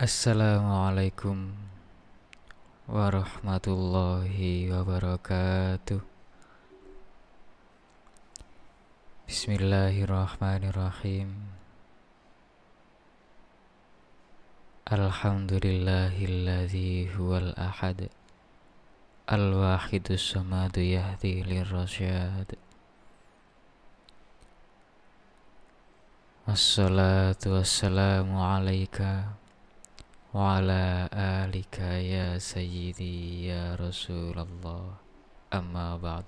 Assalamualaikum warahmatullahi wabarakatuh. Bismillahirrahmanirrahim. Alhamdulillahilladzi huwal ahad, al-wahidus samadu yahdi lirrasyad. Wassalatu wassalamu alaika wa ala alika ya sayyidi ya Rasulullah, amma ba'd.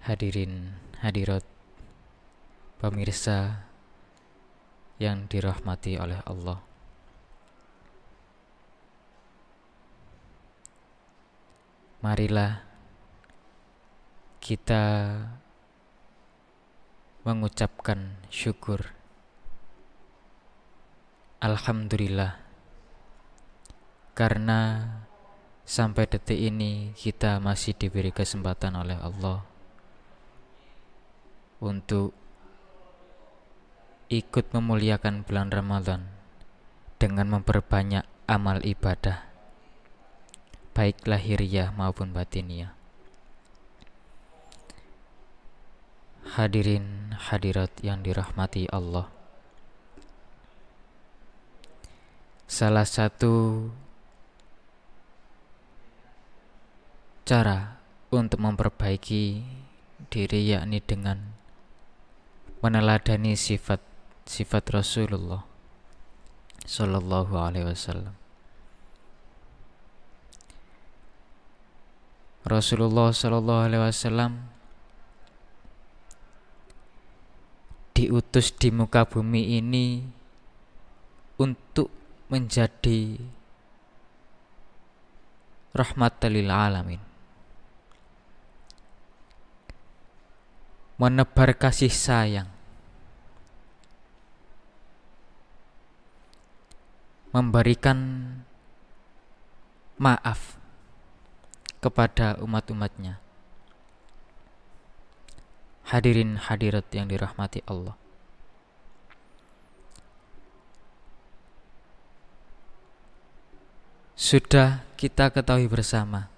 Hadirin hadirat pemirsa yang dirahmati oleh Allah, marilah kita mengucapkan syukur. Alhamdulillah, karena sampai detik ini kita masih diberi kesempatan oleh Allah untuk ikut memuliakan bulan Ramadan dengan memperbanyak amal ibadah, baik lahiriah maupun batiniah. Hadirin hadirat yang dirahmati Allah, salah satu cara untuk memperbaiki diri yakni dengan meneladani sifat Rasulullah Sallallahu Alaihi Wasallam. Rasulullah Sallallahu Alaihi Wasallam diutus di muka bumi ini untuk menjadi rahmatan lil alamin, menebar kasih sayang, memberikan maaf kepada umat-umatnya. Hadirin hadirat yang dirahmati Allah, sudah kita ketahui bersama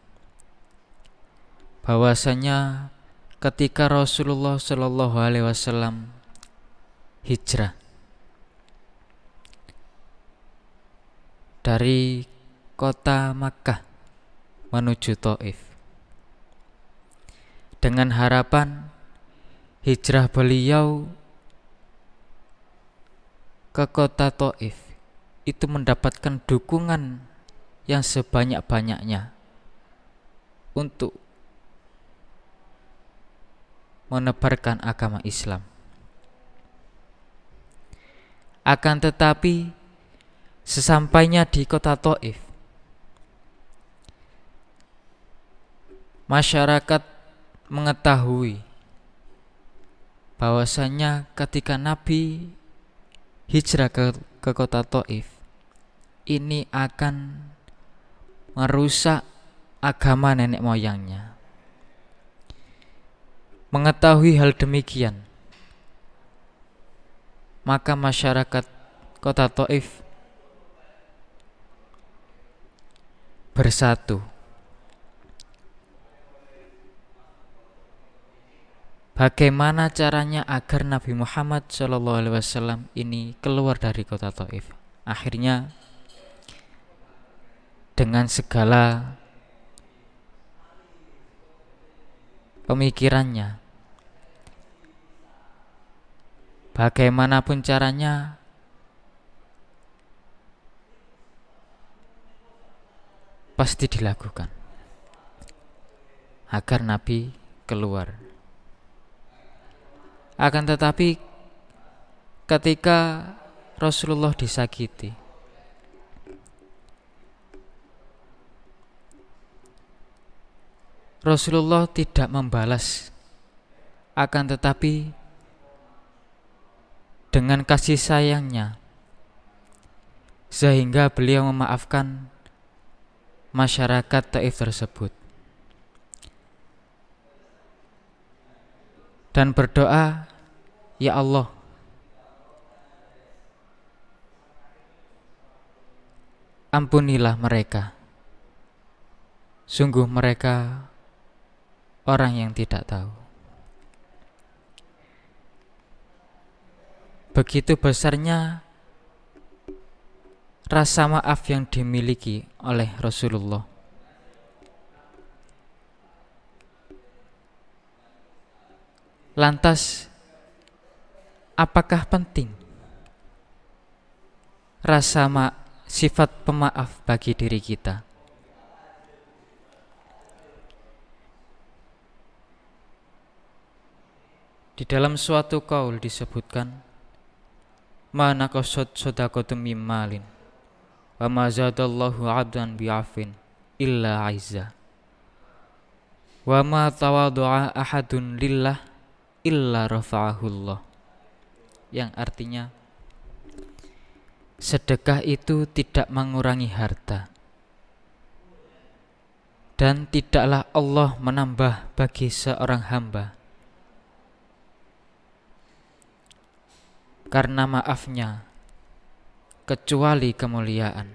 bahwasanya ketika Rasulullah Shallallahu Alaihi Wasallam hijrah dari kota Makkah menuju Taif dengan harapan hijrah beliau ke kota Taif itu mendapatkan dukungan yang sebanyak-banyaknya untuk menebarkan agama Islam. Akan tetapi sesampainya di kota Taif, masyarakat mengetahui bahwasanya ketika Nabi hijrah ke kota Taif, ini akan merusak agama nenek moyangnya. Mengetahui hal demikian, maka masyarakat kota Taif bersatu. Bagaimana caranya agar Nabi Muhammad SAW ini keluar dari kota Taif? Akhirnya dengan segala pemikirannya, bagaimanapun caranya, pasti dilakukan agar Nabi keluar. Akan tetapi ketika Rasulullah disakiti, Rasulullah tidak membalas, akan tetapi dengan kasih sayangnya sehingga beliau memaafkan masyarakat Taif tersebut dan berdoa, Ya Allah, ampunilah mereka. Sungguh mereka orang yang tidak tahu. Begitu besarnya rasa maaf yang dimiliki oleh Rasulullah. Lantas, apakah penting sifat pemaaf bagi diri kita? Di dalam suatu qaul disebutkan, ma naqasat shadaqatu mim malin wa ma zadallahu 'abdan bi'afin illa 'izza wa ma tawadhu'a ahadun lillah illa rafa'ahullah. Yang artinya, sedekah itu tidak mengurangi harta, dan tidaklah Allah menambah bagi seorang hamba karena maafnya kecuali kemuliaan.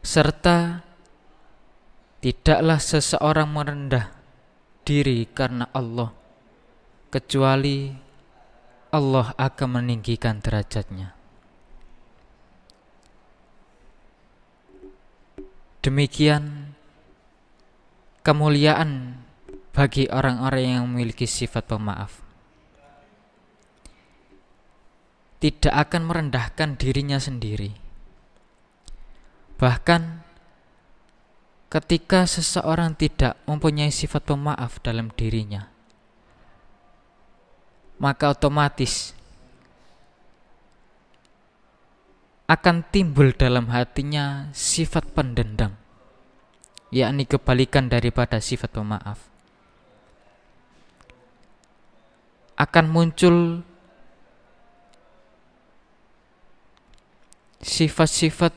Serta tidaklah seseorang merendah diri karena Allah kecuali Allah akan meninggikan derajatnya. Demikian kemuliaan bagi orang-orang yang memiliki sifat pemaaf. Tidak akan merendahkan dirinya sendiri. Bahkan ketika seseorang tidak mempunyai sifat pemaaf dalam dirinya, maka otomatis akan timbul dalam hatinya sifat pendendam, yakni kebalikan daripada sifat pemaaf. Akan muncul sifat-sifat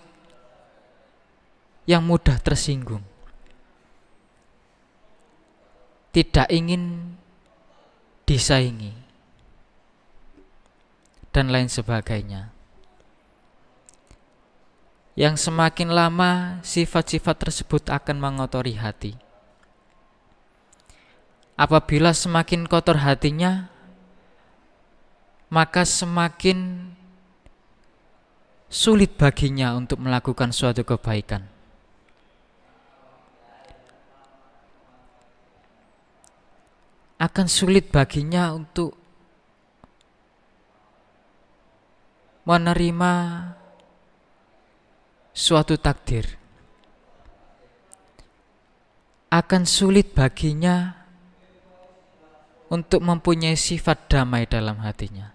yang mudah tersinggung, tidak ingin disaingi, dan lain sebagainya. Yang semakin lama sifat-sifat tersebut akan mengotori hati. Apabila semakin kotor hatinya, maka semakin sulit baginya untuk melakukan suatu kebaikan. Akan sulit baginya untuk menerima suatu takdir. Akan sulit baginya untuk mempunyai sifat damai dalam hatinya.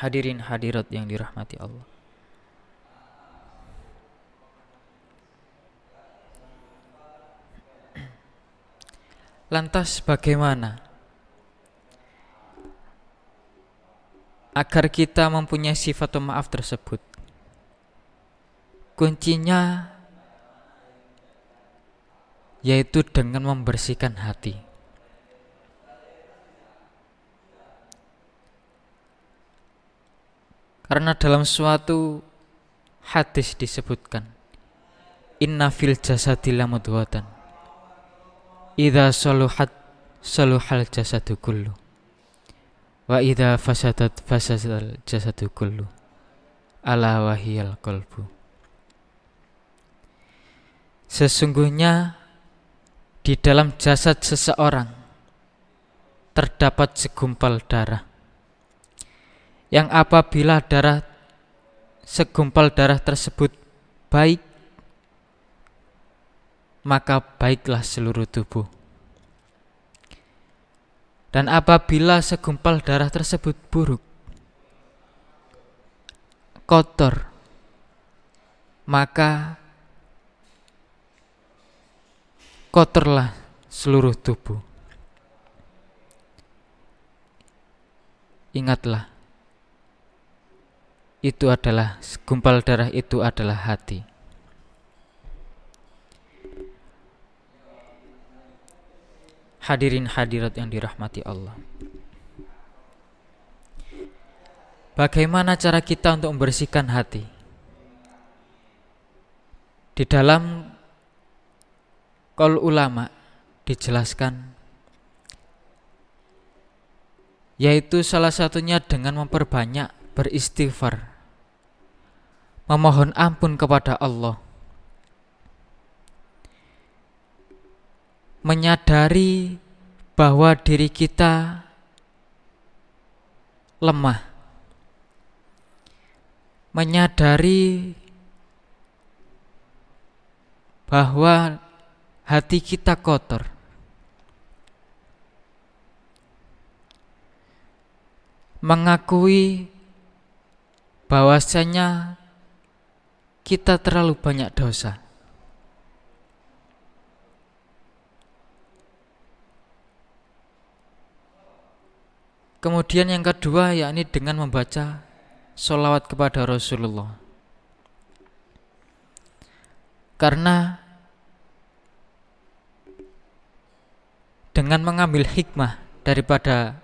Hadirin hadirat yang dirahmati Allah. Lantas bagaimana agar kita mempunyai sifat pemaaf tersebut? Kuncinya yaitu dengan membersihkan hati. Karena dalam suatu hadis disebutkan, inna fil jasadi lamudghatan idza saluhat saluhal jasadu kullu wa idza fasadat fasadal jasadu kullu ala wahiyal qalbu. Sesungguhnya di dalam jasad seseorang terdapat segumpal darah, yang apabila segumpal darah tersebut baik, maka baiklah seluruh tubuh. Dan apabila segumpal darah tersebut buruk, kotor, maka kotorlah seluruh tubuh. Ingatlah, segumpal darah itu adalah hati. Hadirin hadirat yang dirahmati Allah. Bagaimana cara kita untuk membersihkan hati? Di dalam qaul ulama dijelaskan, yaitu salah satunya dengan memperbanyak beristighfar, memohon ampun kepada Allah, menyadari bahwa diri kita lemah, menyadari bahwa hati kita kotor, mengakui bahwasanya kita terlalu banyak dosa. Kemudian yang kedua, yakni dengan membaca sholawat kepada Rasulullah. Karena dengan mengambil hikmah daripada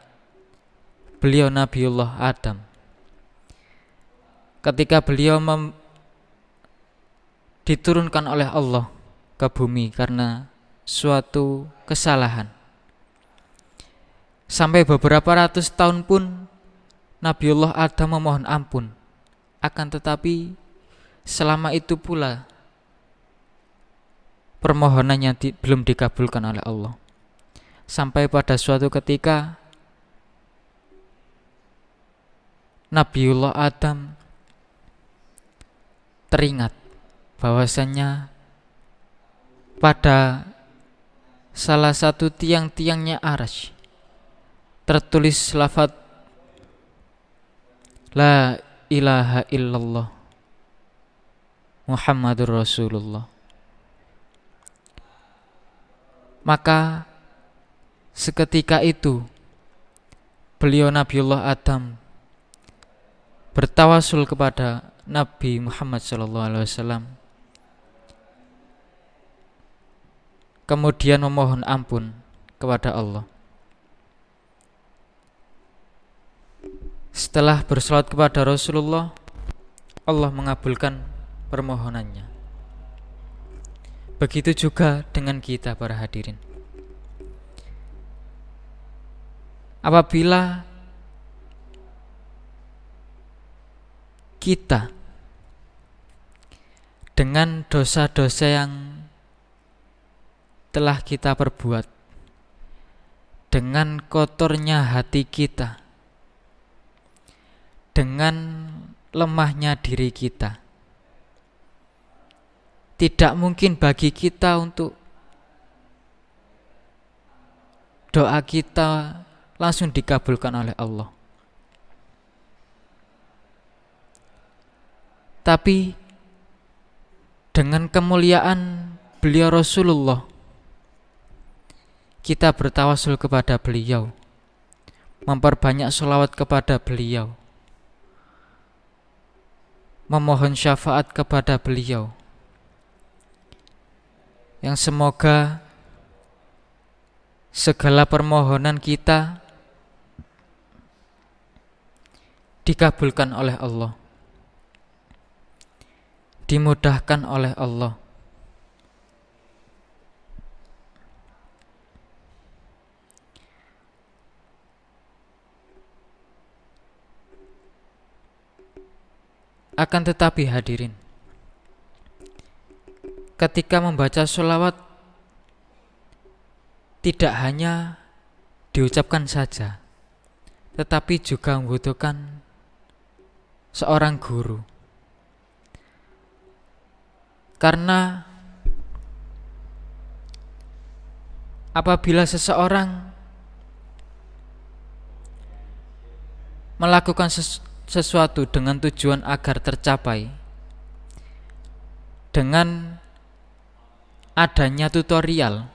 beliau Nabiullah Adam, ketika beliau diturunkan oleh Allah ke bumi karena suatu kesalahan, sampai beberapa ratus tahun pun Nabiullah Adam memohon ampun. Akan tetapi selama itu pula permohonannya belum dikabulkan oleh Allah. Sampai pada suatu ketika Nabiullah Adam teringat bahwasanya pada salah satu tiang-tiangnya Arsy tertulis lafaz La ilaha illallah Muhammadur Rasulullah. Maka seketika itu beliau Nabiullah Adam bertawasul kepada Nabi Muhammad SAW, kemudian memohon ampun kepada Allah. Setelah bersolawat kepada Rasulullah, Allah mengabulkan permohonannya. Begitu juga dengan kita para hadirin. Apabila kita dengan dosa-dosa yang telah kita perbuat, dengan kotornya hati kita, dengan lemahnya diri kita, tidak mungkin bagi kita untuk doa kita langsung dikabulkan oleh Allah. Tapi dengan kemuliaan beliau Rasulullah, kita bertawasul kepada beliau, memperbanyak sholawat kepada beliau, memohon syafaat kepada beliau, yang semoga segala permohonan kita dikabulkan oleh Allah, dimudahkan oleh Allah. Akan tetapi hadirin, ketika membaca sholawat tidak hanya diucapkan saja, tetapi juga membutuhkan seorang guru. Karena apabila seseorang melakukan sesuatu dengan tujuan agar tercapai, dengan adanya tutorial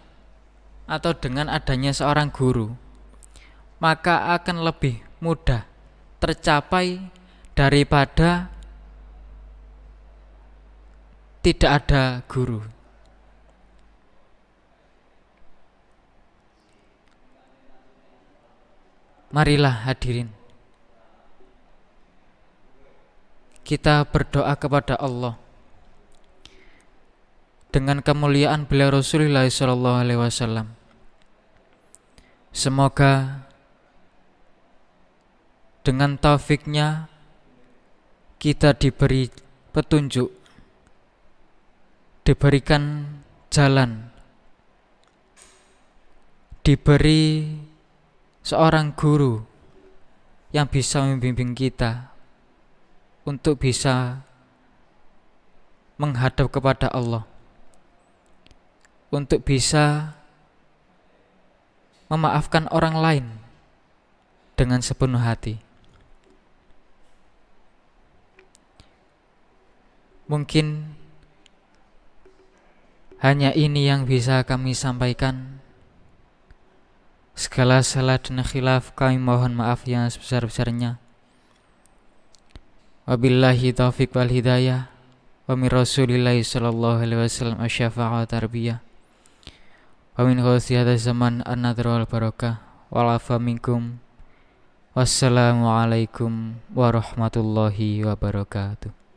atau dengan adanya seorang guru, maka akan lebih mudah tercapai daripada tidak ada guru. Marilah hadirin, kita berdoa kepada Allah dengan kemuliaan beliau Rasulullah SAW. Semoga dengan taufiknya kita diberi petunjuk, diberikan jalan, diberi seorang guru yang bisa membimbing kita untuk bisa menghadap kepada Allah, untuk bisa memaafkan orang lain dengan sepenuh hati. Mungkin hanya ini yang bisa kami sampaikan. Segala salah dan khilaf kami mohon maaf yang sebesar-besarnya. Wabillahi taufiq wal hidayah. Wa min Rasulillahi sallallahu alaihi wasallam asy-syafa'ah tarbiyah. Wa min khawsiyati zaman an-nadhr wal barakah. Wal afa minkum. Wassalamualaikum warahmatullahi wabarakatuh.